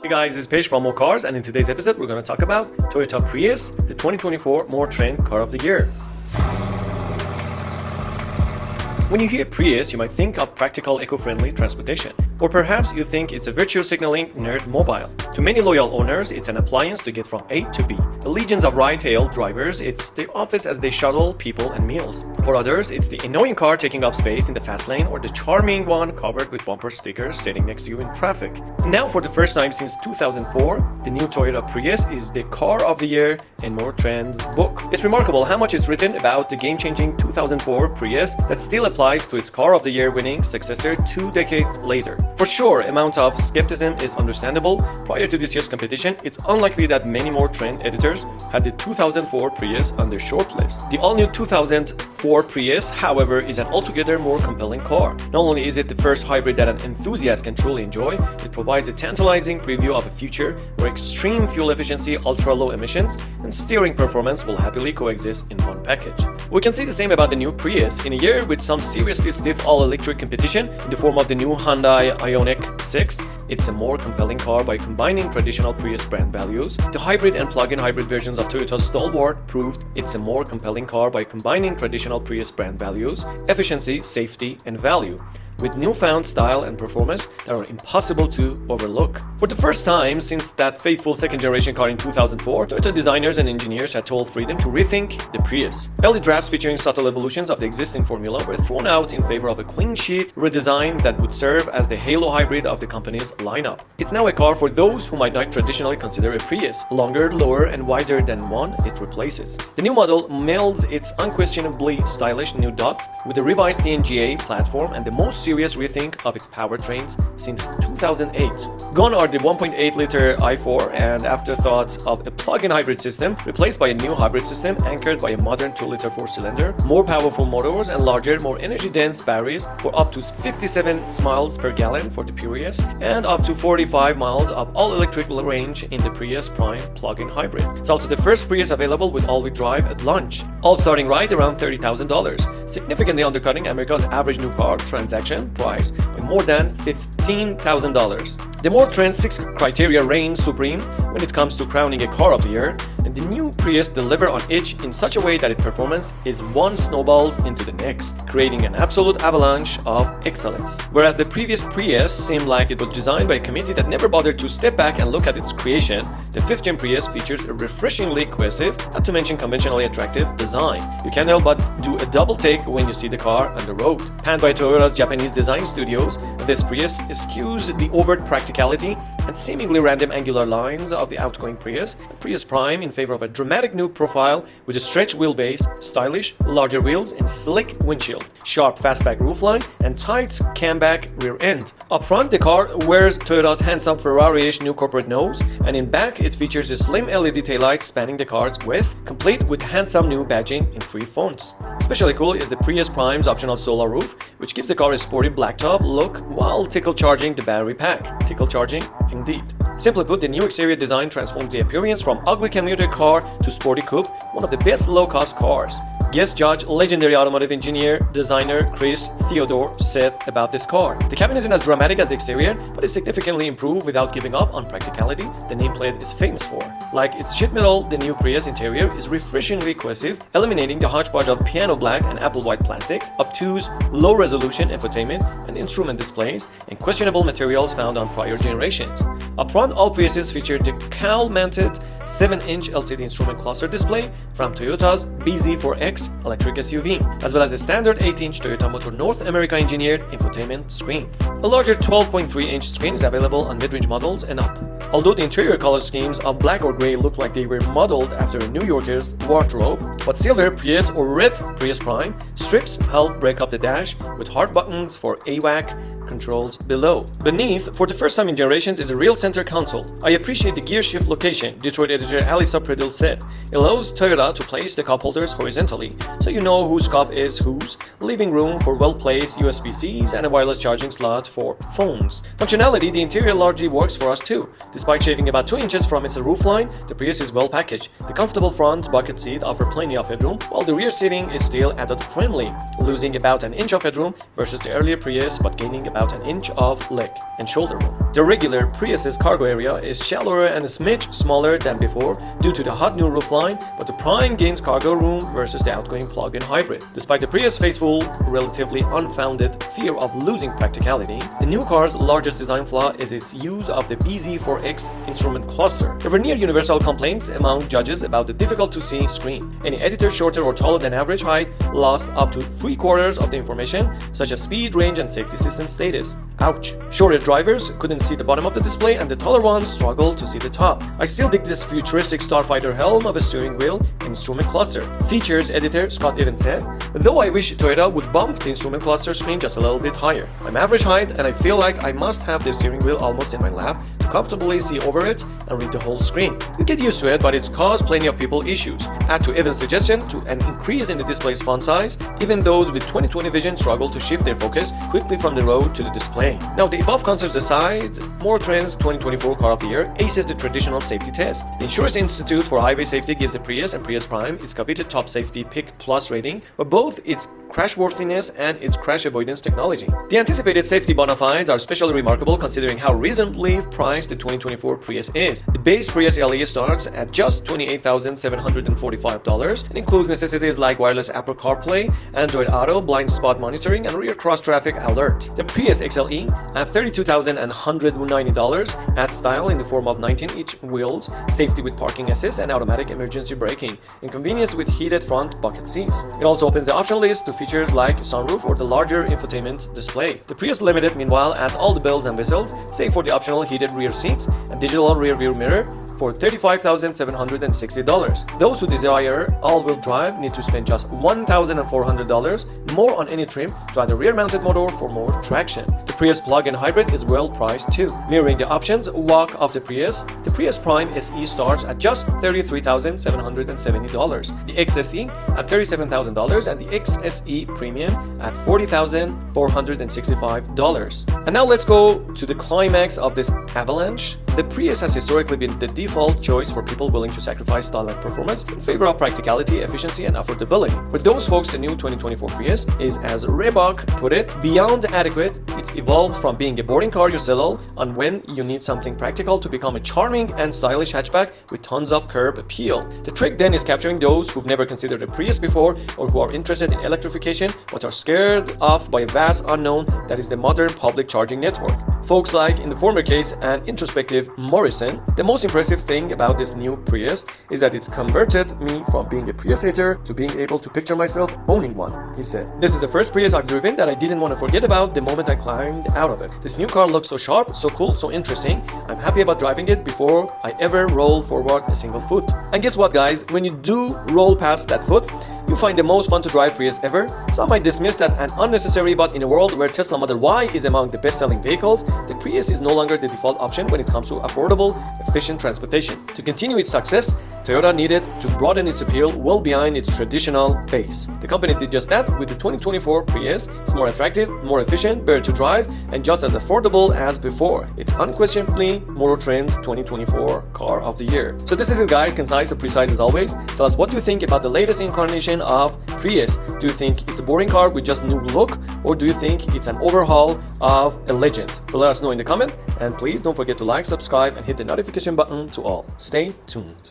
Hey guys, it's Page from More Cars, and in today's episode we're going to talk about Toyota Prius, the 2024 More Trend Car of the Year. When you hear Prius, you might think of practical, eco-friendly transportation. Or perhaps you think it's a virtue signaling nerd mobile. To many loyal owners, it's an appliance to get from A to B. The legions of ride-hail drivers, it's the office as they shuttle people and meals. For others, it's the annoying car taking up space in the fast lane or the charming one covered with bumper stickers sitting next to you in traffic. Now, for the first time since 2004, the new Toyota Prius is the Car of the Year in More Trend's book. It's remarkable how much is written about the game-changing 2004 Prius that still applies to its Car of the Year winning successor 2 decades later. For sure, amount of skepticism is understandable. Prior to this year's competition, it's unlikely that many more trend editors had the 2004 Prius on their shortlist. The all-new 2004 Prius, however, is an altogether more compelling car. Not only is it the first hybrid that an enthusiast can truly enjoy, it provides a tantalizing preview of a future where extreme fuel efficiency, ultra-low emissions, and steering performance will happily coexist in one package. We can say the same about the new Prius. In a year with some seriously stiff all-electric competition in the form of the new Hyundai Ioniq 6, it's a more compelling car by combining traditional Prius brand values. The hybrid and plug-in hybrid versions of Toyota's stalwart proved it's a more compelling car by combining traditional Prius brand values, efficiency, safety, and value, with newfound style and performance that are impossible to overlook. For the first time since that faithful second-generation car in 2004, Toyota designers and engineers had total freedom to rethink the Prius. Early drafts featuring subtle evolutions of the existing formula were thrown out in favor of a clean-sheet redesign that would serve as the halo hybrid of the company's lineup. It's now a car for those who might not traditionally consider a Prius. Longer, lower, and wider than one it replaces. The new model melds its unquestionably stylish new dot with a revised TNGA platform and the most serious rethink of its powertrains since 2008. Gone are the 1.8-liter i4 and afterthoughts of a plug-in hybrid system, replaced by a new hybrid system anchored by a modern 2-liter 4-cylinder, more powerful motors and larger, more energy-dense batteries for up to 57 miles per gallon for the Prius and up to 45 miles of all-electric range in the Prius Prime plug-in hybrid. It's also the first Prius available with all-wheel drive at launch, all starting right around $30,000, significantly undercutting America's average new car transaction price by more than $15,000. The More Trend 6 criteria reign supreme when it comes to crowning a car of the year, and the new Prius deliver on each in such a way that its performance is one snowballs into the next, creating an absolute avalanche of excellence. Whereas the previous Prius seemed like it was designed by a committee that never bothered to step back and look at its creation, the 5th-gen Prius features a refreshingly cohesive, not to mention conventionally attractive, design. You can't help but do a double take when you see the car on the road. Panned by Toyota's Japanese design studios, this Prius eschews the overt practicality and seemingly random angular lines of the outgoing Prius Prime in favor of a dramatic new profile with a stretched wheelbase, stylish, larger wheels, and slick windshield, sharp fastback roofline, and tight camback rear end. Up front, the car wears Toyota's handsome Ferrari-ish new corporate nose, and in back it features a slim LED taillights spanning the car's width, complete with handsome new badging in 3 fonts. Especially cool is the Prius Prime's optional solar roof, which gives the car a sporty blacktop look while tickle charging the battery pack. Tickle charging, indeed. Simply put, the new exterior design transforms the appearance from ugly commuter car to sporty coupe, one of the best low-cost cars. Yes, Judge, legendary automotive engineer, designer Chris Theodore said about this car. The cabin isn't as dramatic as the exterior, but is significantly improved without giving up on practicality the nameplate is famous for. Like its sheet metal, the new Prius interior is refreshingly cohesive, eliminating the hodgepodge of piano black and apple white plastics, obtuse, low-resolution infotainment and instrument displays, and questionable materials found on prior generations. Up front, all Priuses feature the cowl-mounted 7-inch LCD instrument cluster display from Toyota's BZ4X electric SUV, as well as a standard 8-inch Toyota Motor North America engineered infotainment screen. A larger 12.3-inch screen is available on mid-range models and up. Although the interior color schemes of black or gray look like they were modeled after a New Yorker's wardrobe, but silver Prius or red Prius Prime strips help break up the dash with hard buttons for AWAC controls below. Beneath, for the first time in generations, is a real center console. I appreciate the gear shift location, Detroit editor Alisa Predil said. It allows Toyota to place the cup holders horizontally, so you know whose cup is whose, leaving room for well-placed USB-Cs and a wireless charging slot for phones. Functionality, the interior largely works for us too. Despite shaving about 2 inches from its roofline, the Prius is well packaged. The comfortable front bucket seat offers plenty of headroom, while the rear seating is still adult-friendly, losing about an inch of headroom versus the earlier Prius but gaining about about an inch of leg and shoulder room. The regular Prius's cargo area is shallower and a smidge smaller than before due to the hot new roofline, but the Prime gains cargo room versus the outgoing plug-in hybrid. Despite the Prius faithful, relatively unfounded fear of losing practicality, the new car's largest design flaw is its use of the BZ4X instrument cluster. There were near universal complaints among judges about the difficult-to-see screen. Any editor shorter or taller than average height lost up to 3/4 of the information, such as speed, range, and safety system status. Ouch. Shorter drivers couldn't see the bottom of the display, and the taller ones struggled to see the top. I still dig this futuristic starfighter helm of a steering wheel and instrument cluster. Features editor Scott Evans said, "Though I wish Toyota would bump the instrument cluster screen just a little bit higher. I'm average height and I feel like I must have the steering wheel almost in my lap to comfortably see over it and read the whole screen. You get used to it, but it's caused plenty of people issues." Add to Evans' suggestion to an increase in the display's font size, even those with 20/20 vision struggle to shift their focus quickly from the road to the display. Now, the above concerns aside, More Trend's 2024 Car of the Year aces the traditional safety test. The Insurance Institute for Highway Safety gives the Prius and Prius Prime its coveted top safety pick plus rating for both its crashworthiness and its crash avoidance technology. The anticipated safety bona fides are especially remarkable considering how reasonably priced the 2024 Prius is. The base Prius LE starts at just $28,745 and includes necessities like wireless Apple CarPlay, Android Auto, blind spot monitoring, and rear cross traffic alert. The Prius XLE at $32,190 adds style in the form of 19-inch wheels, safety with parking assist and automatic emergency braking, and convenience with heated front bucket seats. It also opens the option list to features like sunroof or the larger infotainment display. The Prius Limited, meanwhile, adds all the bells and whistles, save for the optional heated rear seats and digital rear view mirror, for $35,760. Those who desire all-wheel drive need to spend just $1,400 more on any trim to add a rear-mounted motor for more traction. The Prius plug-in hybrid is well priced too. Mirroring the options walk of the Prius Prime SE starts at just $33,770, the XSE at $37,000, and the XSE Premium at $40,465. And now let's go to the climax of this avalanche. The Prius has historically been the default choice for people willing to sacrifice style and performance in favor of practicality, efficiency, and affordability. For those folks, the new 2024 Prius is, as Reebok put it, beyond adequate. It's evolved from being a boarding car you settle on when you need something practical to become a charming and stylish hatchback with tons of curb appeal. The trick then is capturing those who've never considered a Prius before or who are interested in electrification but are scared off by a vast unknown that is the modern public charging network. Folks like, in the former case, an introspective Morrison. The most impressive thing about this new Prius is that it's converted me from being a Prius hater to being able to picture myself owning one, he said. "This is the first Prius I've driven that I didn't want to forget about the moment I climbed out of it. This new car looks so sharp, so cool, so interesting. I'm happy about driving it before I ever roll forward a single foot." And guess what, guys? When you do roll past that foot, you find the most fun to drive Prius ever. Some might dismiss that as unnecessary, but in a world where Tesla Model Y is among the best-selling vehicles, the Prius is no longer the default option when it comes to affordable, efficient transportation. To continue its success, Toyota needed to broaden its appeal well beyond its traditional base. The company did just that with the 2024 Prius. It's more attractive, more efficient, better to drive, and just as affordable as before. It's unquestionably Motor Trend's 2024 Car of the Year. So this is a guide, concise and precise as always. Tell us what do you think about the latest incarnation of Prius. Do you think it's a boring car with just new look, or do you think it's an overhaul of a legend? So let us know in the comment, and please don't forget to like, subscribe, and hit the notification button to all. Stay tuned.